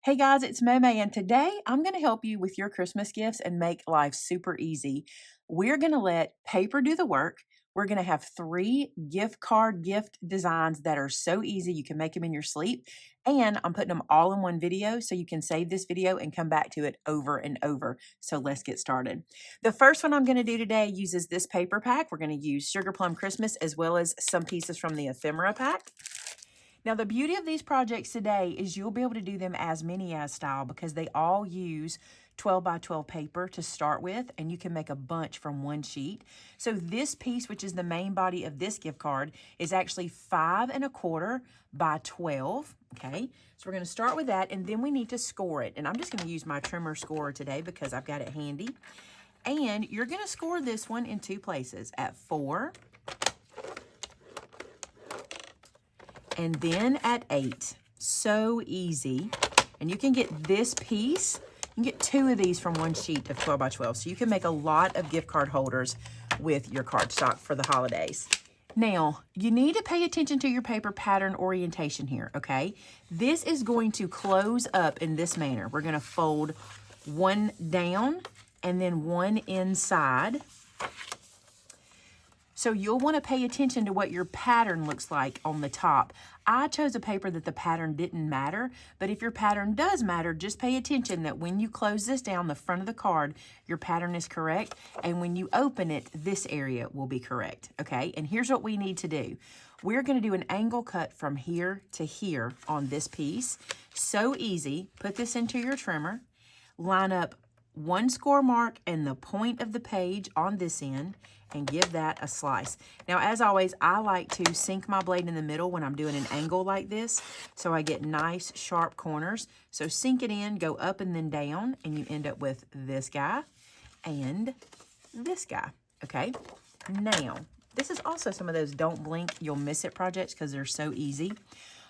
Hey guys, it's Maymay, and today I'm going to help you with your Christmas gifts and make life super easy. We're going to let paper do the work. We're going to have 3 gift card gift designs that are so easy you can make them in your sleep. And I'm putting them all in one video so you can save this video and come back to it over and over. So let's get started. The first one I'm going to do today uses this paper pack. We're going to use Sugar Plum Christmas as well as some pieces from the ephemera pack. Now, the beauty of these projects today is you'll be able to do them as many as style because they all use 12 by 12 paper to start with, and you can make a bunch from one sheet. So this piece, which is the main body of this gift card, is actually 5 1/4 by 12, okay? So we're gonna start with that, and then we need to score it. And I'm just gonna use my trimmer scorer today because I've got it handy. And you're gonna score this one in 2 places, at 4, and then at 8. So easy. And you can get this piece, you can get 2 of these from one sheet of 12 by 12. So you can make a lot of gift card holders with your cardstock for the holidays. Now, you need to pay attention to your paper pattern orientation here, okay? This is going to close up in this manner. We're gonna fold one down and then one inside. So you'll want to pay attention to what your pattern looks like on the top. I chose a paper that the pattern didn't matter, but if your pattern does matter, just pay attention that when you close this down the front of the card, your pattern is correct, and when you open it, this area will be correct, okay? And here's what we need to do. We're going to do an angle cut from here to here on this piece. So easy. Put this into your trimmer. Line up one score mark and the point of the page on this end and give that a slice. Now, as always, I like to sink my blade in the middle when I'm doing an angle like this so I get nice sharp corners. So sink it in, go up and then down, and you end up with this guy and this guy, okay? Now, this is also some of those don't blink, you'll miss it projects because they're so easy.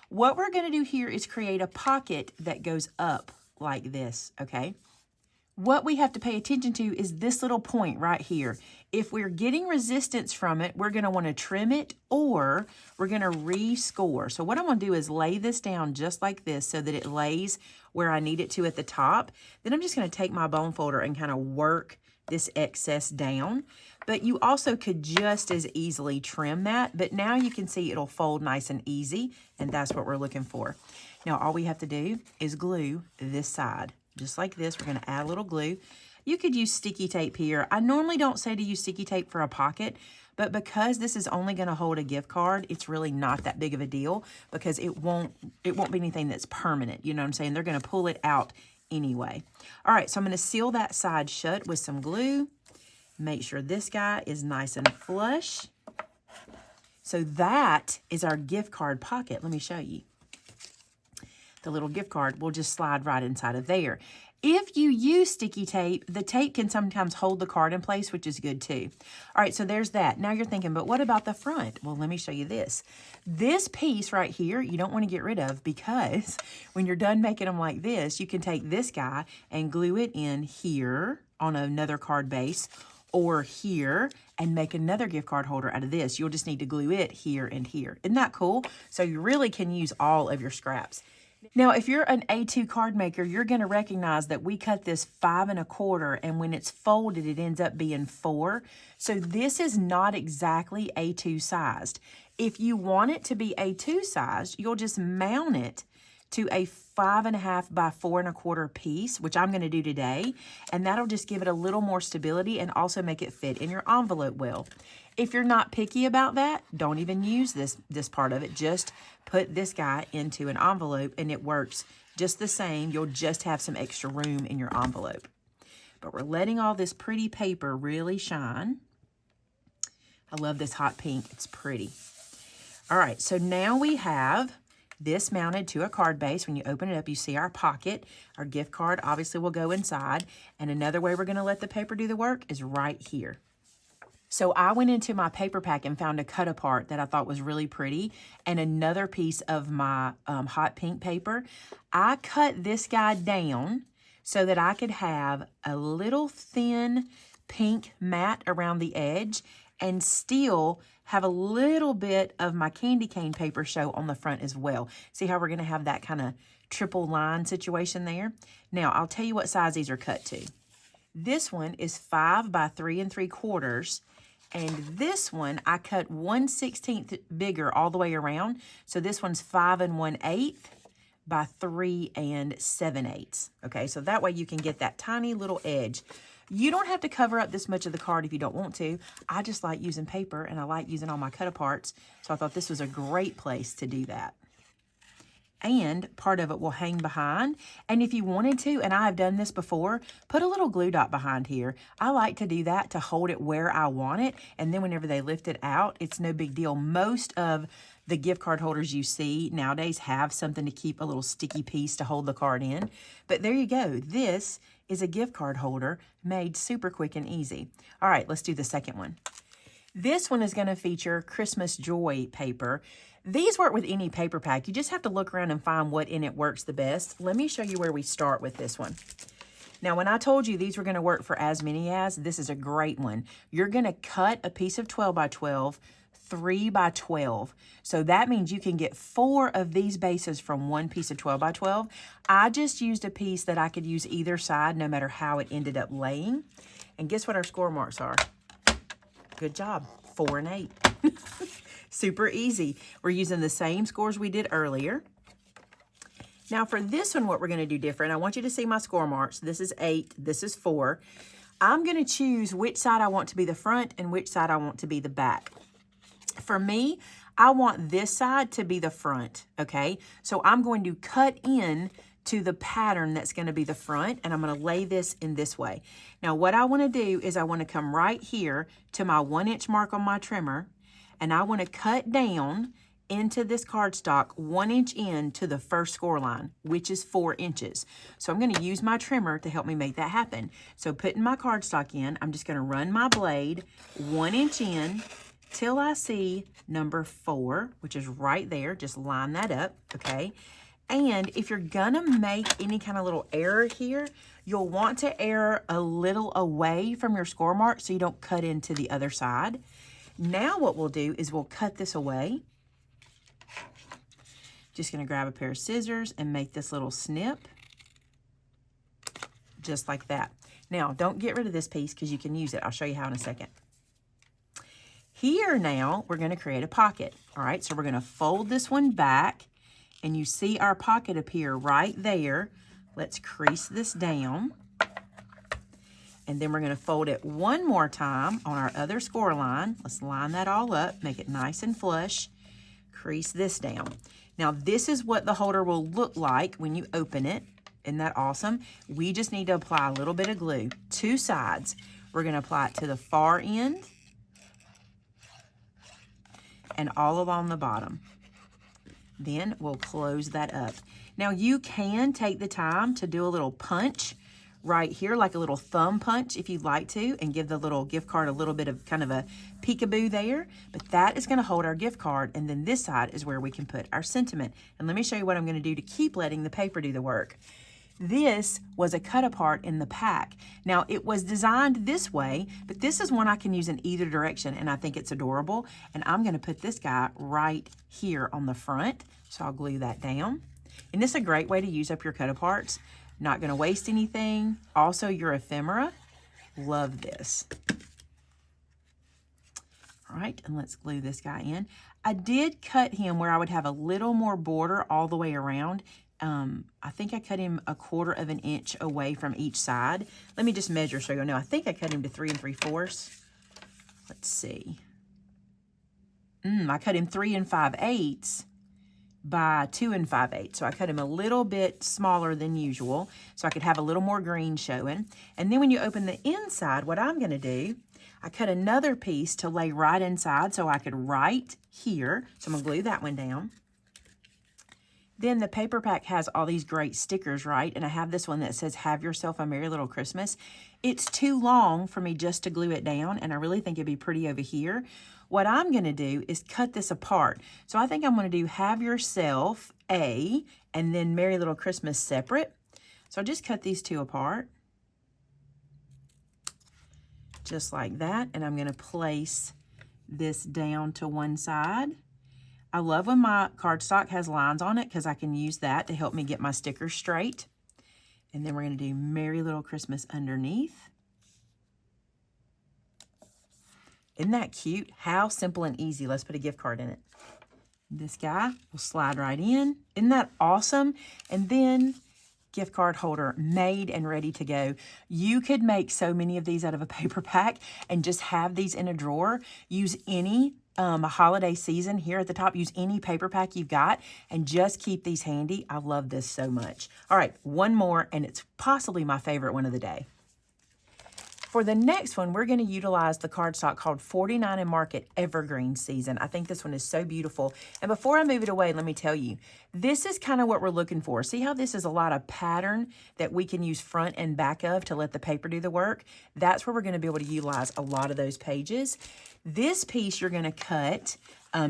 What we're gonna do here is create a pocket that goes up like this, okay? What we have to pay attention to is this little point right here. If we're getting resistance from it, we're going to want to trim it or we're going to rescore. So what I'm going to do is lay this down just like this so that it lays where I need it to at the top. Then I'm just going to take my bone folder and kind of work this excess down. But you also could just as easily trim that. But now you can see it'll fold nice and easy, and that's what we're looking for. Now all we have to do is glue this side. Just like this, we're going to add a little glue. You could use sticky tape here. I normally don't say to use sticky tape for a pocket, but because this is only going to hold a gift card, it's really not that big of a deal because it won't be anything that's permanent. You know what I'm saying? They're going to pull it out anyway. All right, so I'm going to seal that side shut with some glue. Make sure this guy is nice and flush. So that is our gift card pocket. Let me show you. The little gift card will just slide right inside of there. If you use sticky tape, the tape can sometimes hold the card in place, which is good too. All right, so there's that. Now you're thinking, but what about the front? Well, let me show you this. This piece right here, you don't want to get rid of because when you're done making them like this, you can take this guy and glue it in here on another card base or here and make another gift card holder out of this. You'll just need to glue it here and here. Isn't that cool? So you really can use all of your scraps. Now, if you're an A2 card maker, you're going to recognize that we cut this 5 1/4, and when it's folded, it ends up being 4. So this is not exactly A2 sized. If you want it to be A2 sized, you'll just mount it to a 5 1/2 by 4 1/4 piece, which I'm going to do today, and that'll just give it a little more stability and also make it fit in your envelope well. If you're not picky about that, don't even use this part of it. Just put this guy into an envelope and it works just the same. You'll just have some extra room in your envelope. But we're letting all this pretty paper really shine. I love this hot pink. It's pretty. All right, so now we have this mounted to a card base. When you open it up, you see our pocket. Our gift card obviously will go inside. And another way we're going to let the paper do the work is right here. So I went into my paper pack and found a cut apart that I thought was really pretty and another piece of my hot pink paper. I cut this guy down so that I could have a little thin pink mat around the edge and still have a little bit of my candy cane paper show on the front as well. See how we're going to have that kind of triple line situation there. Now, I'll tell you what size these are cut to. This one is 5 by 3 3/4. And this one, I cut 1/16 bigger all the way around. So this one's 5 1/8 by 3 7/8. Okay, so that way you can get that tiny little edge. You don't have to cover up this much of the card if you don't want to. I just like using paper, and I like using all my cut-aparts. So I thought this was a great place to do that. And part of it will hang behind. And if you wanted to, and I've done this before, put a little glue dot behind here. I like to do that to hold it where I want it. And then whenever they lift it out, it's no big deal. Most of the gift card holders you see nowadays have something to keep a little sticky piece to hold the card in. But there you go. This is a gift card holder made super quick and easy. All right, let's do the second one. This one is going to feature Christmas Joy paper. These work with any paper pack. You just have to look around and find what in it works the best. Let me show you where we start with this one. Now, when I told you these were going to work for as many as, this is a great one. You're going to cut a piece of 12 by 12, 3 by 12. So that means you can get 4 of these bases from one piece of 12 by 12. I just used a piece that I could use either side, no matter how it ended up laying. And guess what our score marks are? Good job, 4 and 8. Super easy. We're using the same scores we did earlier. Now for this one, what we're going to do different, I want you to see my score marks. This is 8, this is 4. I'm going to choose which side I want to be the front and which side I want to be the back. For me, I want this side to be the front, okay? So I'm going to cut in to the pattern that's going to be the front, and I'm going to lay this in this way. Now what I want to do is I want to come right here to my 1-inch mark on my trimmer, and I want to cut down into this cardstock 1 inch in to the first score line, which is 4 inches. So I'm going to use my trimmer to help me make that happen. So putting my cardstock in, I'm just going to run my blade 1 inch in till I see number 4, which is right there. Just line that up, okay? And if you're gonna make any kind of little error here, you'll want to err a little away from your score mark so you don't cut into the other side. Now what we'll do is we'll cut this away. Just gonna grab a pair of scissors and make this little snip. Just like that. Now, don't get rid of this piece because you can use it. I'll show you how in a second. Here now, we're gonna create a pocket. All right, so we're gonna fold this one back, and you see our pocket appear right there. Let's crease this down. And then we're going to fold it one more time on our other score line. Let's line that all up, make it nice and flush. Crease this down. Now this is what the holder will look like when you open it. Isn't that awesome? We just need to apply a little bit of glue. 2 sides. We're going to apply it to the far end and all along the bottom. Then we'll close that up. Now you can take the time to do a little punch right here, like a little thumb punch if you'd like to, and give the little gift card a little bit of kind of a peekaboo there. But that is going to hold our gift card, and then this side is where we can put our sentiment. And let me show you what I'm going to do to keep letting the paper do the work. This was a cut apart in the pack. Now it was designed this way, but this is one I can use in either direction, and I think it's adorable. And I'm going to put this guy right here on the front. So I'll glue that down. And this is a great way to use up your cut aparts. Not going to waste anything. Also your ephemera. Love this. All right, and let's glue this guy in. I did cut him where I would have a little more border all the way around. I think I cut him 1/4 of an inch away from each side. Let me just measure so you'll know. I think I cut him to 3 3/4. Let's see. I cut him 3 5/8 by 2 5/8. So I cut him a little bit smaller than usual so I could have a little more green showing. And then when you open the inside, what I'm going to do, I cut another piece to lay right inside so I could write here. So I'm going to glue that one down. Then the paper pack has all these great stickers, right? And I have this one that says, "Have yourself a Merry Little Christmas." It's too long for me just to glue it down, and I really think it'd be pretty over here. What I'm going to do is cut this apart. So I think I'm going to do "Have yourself a," and then "Merry Little Christmas" separate. So I'll just cut these two apart. Just like that. And I'm going to place this down to one side. I love when my cardstock has lines on it because I can use that to help me get my stickers straight. And then we're going to do Merry Little Christmas underneath. Isn't that cute? How simple and easy. Let's put a gift card in it. This guy will slide right in. Isn't that awesome? And then gift card holder made and ready to go. You could make so many of these out of a paper pack and just have these in a drawer. Use any holiday season here at the top. Use any paper pack you've got and just keep these handy. I love this so much. All right, one more, and it's possibly my favorite one of the day. For the next one, we're going to utilize the cardstock called 49 and Market Evergreen Season. I think this one is so beautiful. And before I move it away, let me tell you, this is kind of what we're looking for. See how this is a lot of pattern that we can use front and back of to let the paper do the work? That's where we're going to be able to utilize a lot of those pages. This piece you're going to cut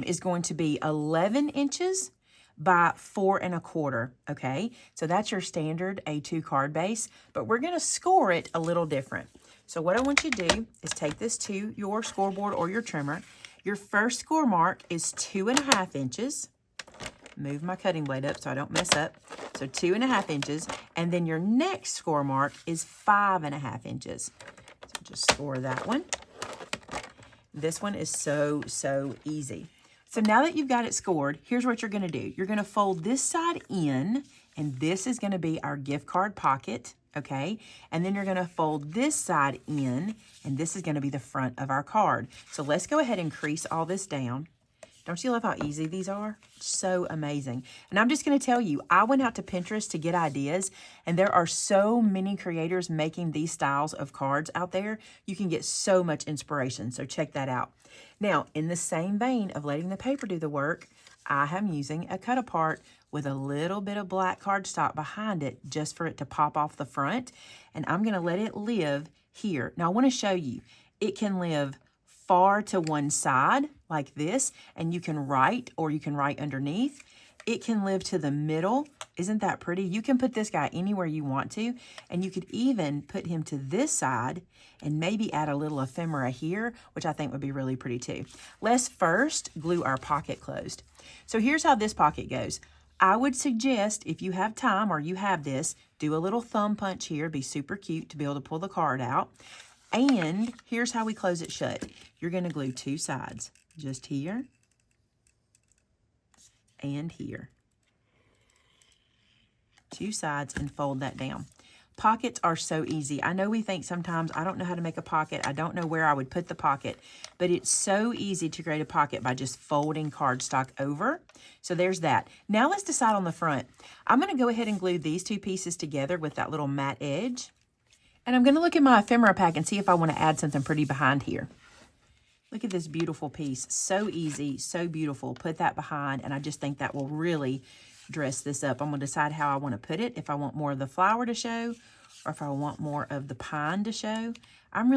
is going to be 11 inches by 4 1/4, okay? So that's your standard A2 card base, but we're going to score it a little different. So what I want you to do is take this to your scoreboard or your trimmer. Your first score mark is 2 1/2 inches. Move my cutting blade up so I don't mess up. So 2 1/2 inches. And then your next score mark is 5 1/2 inches. So just score that one. This one is so easy. So now that you've got it scored, here's what you're going to do. You're going to fold this side in, and this is going to be our gift card pocket, okay? And then you're going to fold this side in, and this is going to be the front of our card. So let's go ahead and crease all this down. Don't you love how easy these are? So amazing. And I'm just going to tell you, I went out to Pinterest to get ideas, and there are so many creators making these styles of cards out there. You can get so much inspiration, so check that out. Now, in the same vein of letting the paper do the work, I am using a cut apart with a little bit of black cardstock behind it just for it to pop off the front, and I'm going to let it live here. Now, I want to show you, it can live far to one side like this, and you can write, or you can write underneath. It can live to the middle. Isn't that pretty? You can put this guy anywhere you want to, and you could even put him to this side and maybe add a little ephemera here, which I think would be really pretty too. Let's first glue our pocket closed. So here's how this pocket goes. I would suggest, if you have time or you have this, do a little thumb punch here. It'd be super cute to be able to pull the card out. And here's how we close it shut. You're going to glue two sides, just here and here. Two sides and fold that down. Pockets are so easy. I know we think sometimes, I don't know how to make a pocket. I don't know where I would put the pocket, but it's so easy to create a pocket by just folding cardstock over. So there's that. Now let's decide on the front. I'm going to go ahead and glue these two pieces together with that little matte edge. And I'm going to look at my ephemera pack and see if I want to add something pretty behind here. Look at this beautiful piece. So easy, so beautiful. Put that behind, and I just think that will really dress this up. I'm going to decide how I want to put it, if I want more of the flower to show or if I want more of the pine to show. I'm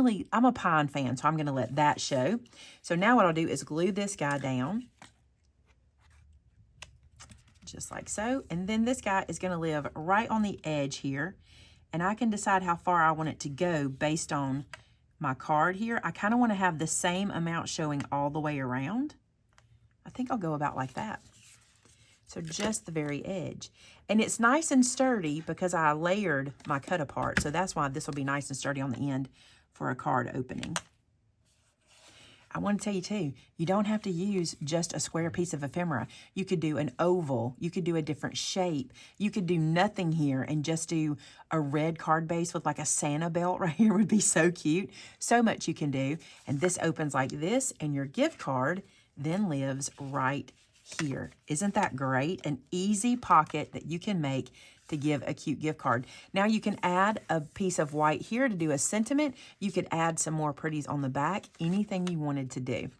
a pine fan, so I'm going to let that show. So now what I'll do is glue this guy down. Just like so. And then this guy is going to live right on the edge here. And I can decide how far I want it to go based on my card here. I kind of want to have the same amount showing all the way around. I think I'll go about like that. So just the very edge. And it's nice and sturdy because I layered my cut apart. So that's why this will be nice and sturdy on the end for a card opening. I want to tell you too, you don't have to use just a square piece of ephemera. You could do an oval. You could do a different shape. You could do nothing here and just do a red card base with like a Santa belt right here would be so cute. So much you can do. And this opens like this, and your gift card then lives right here. Isn't that great? An easy pocket that you can make to give a cute gift card. Now you can add a piece of white here to do a sentiment. You could add some more pretties on the back, anything you wanted to do.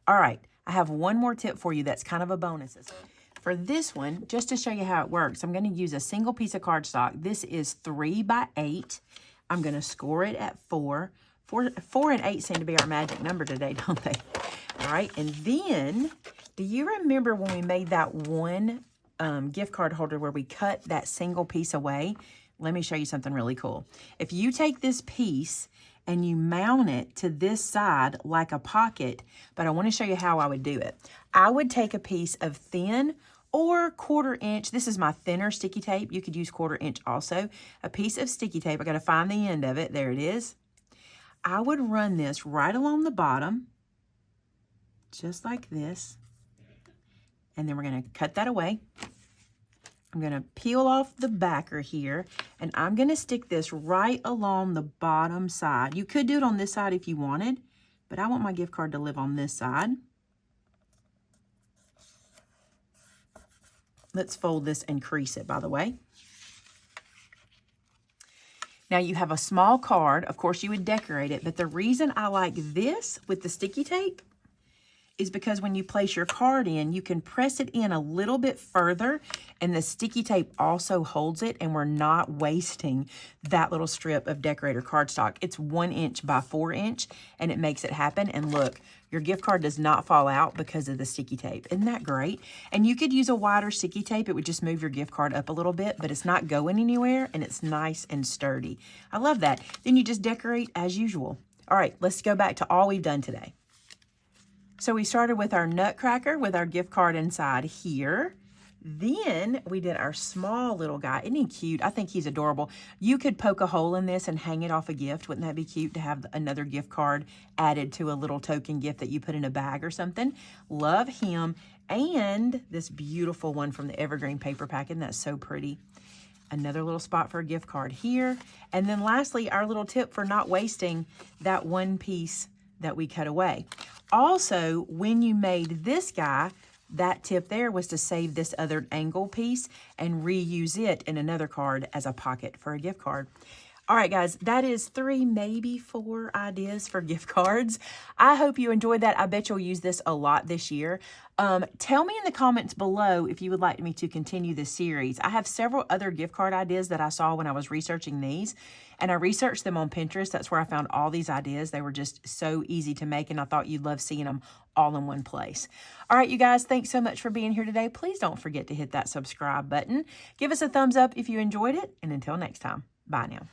All right, I have one more tip for you that's kind of a bonus. For this one, just to show you how it works, I'm going to use a single piece of cardstock. This is 3 by 8. I'm going to score it at 4. 4 and 8 seem to be our magic number today, don't they? All right, and then, do you remember when we made that one gift card holder where we cut that single piece away? Let me show you something really cool. If you take this piece and you mount it to this side like a pocket, but I want to show you how I would do it. I would take a piece of thin or 1/4 inch. This is my thinner sticky tape. You could use 1/4 inch also. A piece of sticky tape. I got to find the end of it. There it is. I would run this right along the bottom, just like this. And then we're going to cut that away. I'm going to peel off the backer here, and I'm going to stick this right along the bottom side. You could do it on this side if you wanted, but I want my gift card to live on this side. Let's fold this and crease it, by the way. Now you have a small card. Of course, you would decorate it, but the reason I like this with the sticky tape is because when you place your card in, you can press it in a little bit further, and the sticky tape also holds it, and we're not wasting that little strip of decorator cardstock. It's 1 inch by 4 inch, and it makes it happen. And look, your gift card does not fall out because of the sticky tape. Isn't that great? And you could use a wider sticky tape. It would just move your gift card up a little bit, but it's not going anywhere, and it's nice and sturdy. I love that. Then you just decorate as usual. All right, let's go back to all we've done today. So we started with our nutcracker with our gift card inside here. Then we did our small little guy. Isn't he cute? I think he's adorable. You could poke a hole in this and hang it off a gift. Wouldn't that be cute to have another gift card added to a little token gift that you put in a bag or something? Love him. And this beautiful one from the Evergreen paper pack. Isn't that so pretty? Another little spot for a gift card here. And then lastly, our little tip for not wasting that one piece that we cut away. Also, when you made this guy, that tip there was to save this other angle piece and reuse it in another card as a pocket for a gift card. All right, guys, that is 3, maybe 4 ideas for gift cards. I hope you enjoyed that. I bet you'll use this a lot this year. Tell me in the comments below if you would like me to continue this series. I have several other gift card ideas that I saw when I was researching these, and I researched them on Pinterest. That's where I found all these ideas. They were just so easy to make, and I thought you'd love seeing them all in one place. All right, you guys, thanks so much for being here today. Please don't forget to hit that subscribe button. Give us a thumbs up if you enjoyed it, and until next time, bye now.